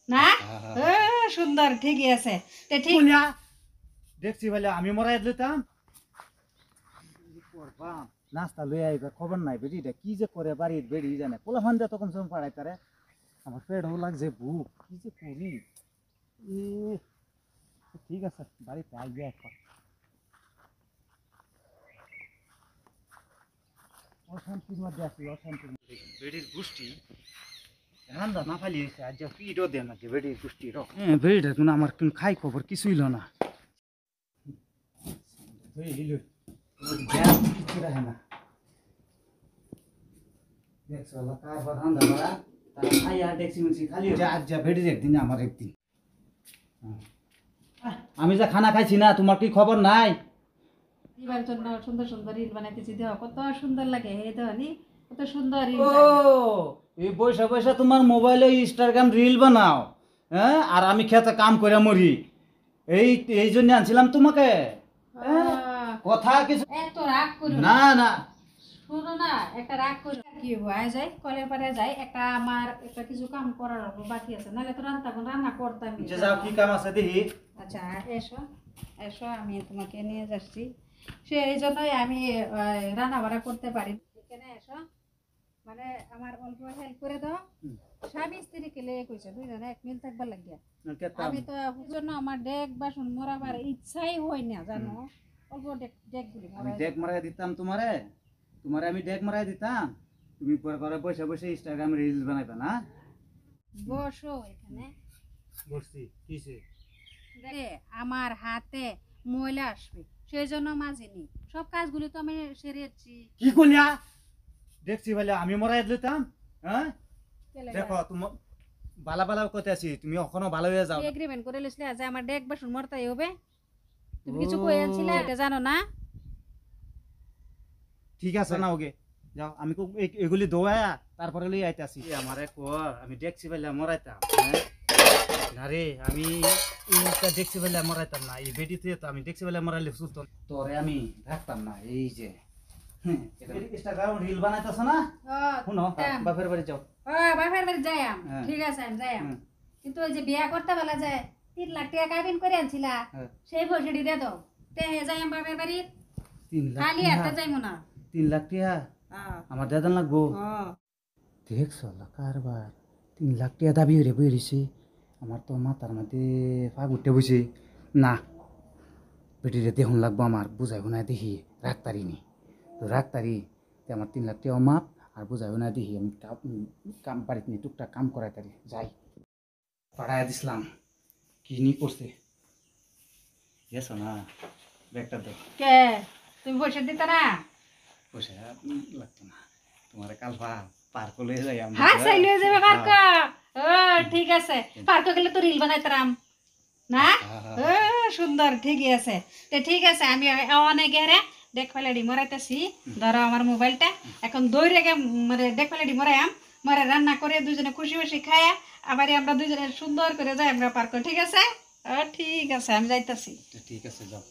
না সুন্দর ঠিকই আছে তে ঠিক দেখছি বলে আমি মরাই দিতাম নাস্তা লই আইবা খবর নাই বেটি এটা কি যে করে বাড়ির বেড়ি জানে পোলা ফান দিয়ে তখন সময় পাড়াই তারে আমার পেটও লাগছে ভুক কি যে করি ঠিক আছে বাড়িতে আইবে এখন অশান্তির মধ্যে আছি অশান্তির মধ্যে বেড়ির গোষ্ঠী রান্দা না ফালি হয়েছে আজ পিঠও দেয় নাকি বেড়ির গোষ্ঠী হ্যাঁ বেড়িটা কোনো আমার কোনো খাই খবর কিছুই না কিছু রাখে না দেখছো কারবার রান্দা করা তার খাই আর দেখছি মিছি খালি আজ যা বেড়ির একদিন আমার একদিন আমি যা খানা খাইছি না তোমার কি খবর নাই এবার জন্য সুন্দর সুন্দর রিল বানাইতেছি দেওয়া কত সুন্দর লাগে হে দেওয়ানি কত সুন্দর রিল ও এই পয়সা পয়সা তোমার মোবাইলে ইনস্টাগ্রাম রিল বানাও হ্যাঁ আর আমি খেতে কাম করে মরি এই এই জন্য আনছিলাম তোমাকে কথা কিছু এত রাগ করো না না শুনো না একটা রাগ করো কি হয়ে যায় কলের পারে যায় একটা আমার একটা কিছু কাম করার বাকি আছে নাহলে তো রান্না করতাম যাও কি কাম আছে দেখি আচ্ছা এসো এসো আমি তোমাকে নিয়ে যাচ্ছি সে এই জন্যই আমি রান্না বাড়া করতে পারি এখানে এসো মানে আমার অল্প হেল্প করে দাও স্বামী স্ত্রী কেলে কইছে দুইজনে এক মিল থাকবার লাগিয়া আমি তো জন্য আমার ডেক বাসন মরাবার ইচ্ছাই হয় না জানো অল্প ডেক গুলি আমি ডেক মারাই দিতাম তোমারে তোমারে আমি ডেক মারাই দিতাম তুমি পরে করে বসে বসে ইনস্টাগ্রাম রিলস বানাইবা না বসো এখানে বসছি কিসে রে আমার হাতে ময়লা আসবে সেই জন্য মাঝিনি সব কাজগুলি তো আমি সেরেছি কি কইলা দেখছি বলে আমি মরাই দিতাম হ্যাঁ দেখো তুমি বালা বালা করতে আছি তুমি এখনো ভালো হয়ে যাও এগ্রিমেন্ট করে লিসলে যে আমার ডেক বাসন মরতাই হবে তুমি কিছু কই আনছিলে এটা জানো না ঠিক আছে না ওকে যাও আমি এগুলি দোয়া তারপরে লই আইতাছি আমারে কর আমি দেখছি বলে মরাইতাম না রে আমি এইটা দেখছি বলে মরাইতাম না এই বেডিতে তো আমি দেখছি বলে মরাইলে সুস্থ তোরে আমি রাখতাম না এই যে ইনস্টাগ্রাম রিল বানাইতাছ না শুনো বাপের বাড়ি যাও বাপের বাড়ি যাই ঠিক আছে আমি যাই কিন্তু ওই যে বিয়া করতে বলা যায় 3 লাখ টাকা কাবিন করে আনছিলা সেই পয়সাটি দে দাও তে যাই বাপের বাড়ি 3 লাখ খালি হাতে যাইমু না 3 লাখ টাকা আমার দাদান লাগবো দেখছো কারবার 3 লাখ টাকা দাবি হয়ে বইরিছে আমার তো মাথার মধ্যে ফাগ উঠে বসে না বেটিরে দেখুন লাগবো আমার বুঝাই না দেখি রাখতারিনি তো রাখতারি আমার 3 লাখ টাকা মাপ আর বুঝাই না দেখি আমি কাম বাড়িতে নিয়ে টুকটাক কাম করাই তারি যাই পাড়ায় দিছিলাম কি নি পড়ছে গেছো না ব্যাগটা দাও কে তুমি পয়সা দিতে না পয়সা লাগতো না তোমার কাল পার্ক লয়ে যাই আমি হ্যাঁ সাই লয়ে যাবে পার্ক ও ঠিক আছে পার্ক গেলে তো রিল বানাইতাম না সুন্দর ঠিকই আছে তে ঠিক আছে আমি অনেক গেরে দেখ ফেলাডি মরাইতেছি ধরো আমার মোবাইলটা এখন দৌড়ে গে মানে দেখ ফেলাডি মরাইম মরে রান্না করে দুজনে খুশি খুশি খায়া আবার আমরা দুজনে সুন্দর করে যাই আমরা পার্ক ঠিক আছে ঠিক আছে আমি যাইতাছি ঠিক আছে যাও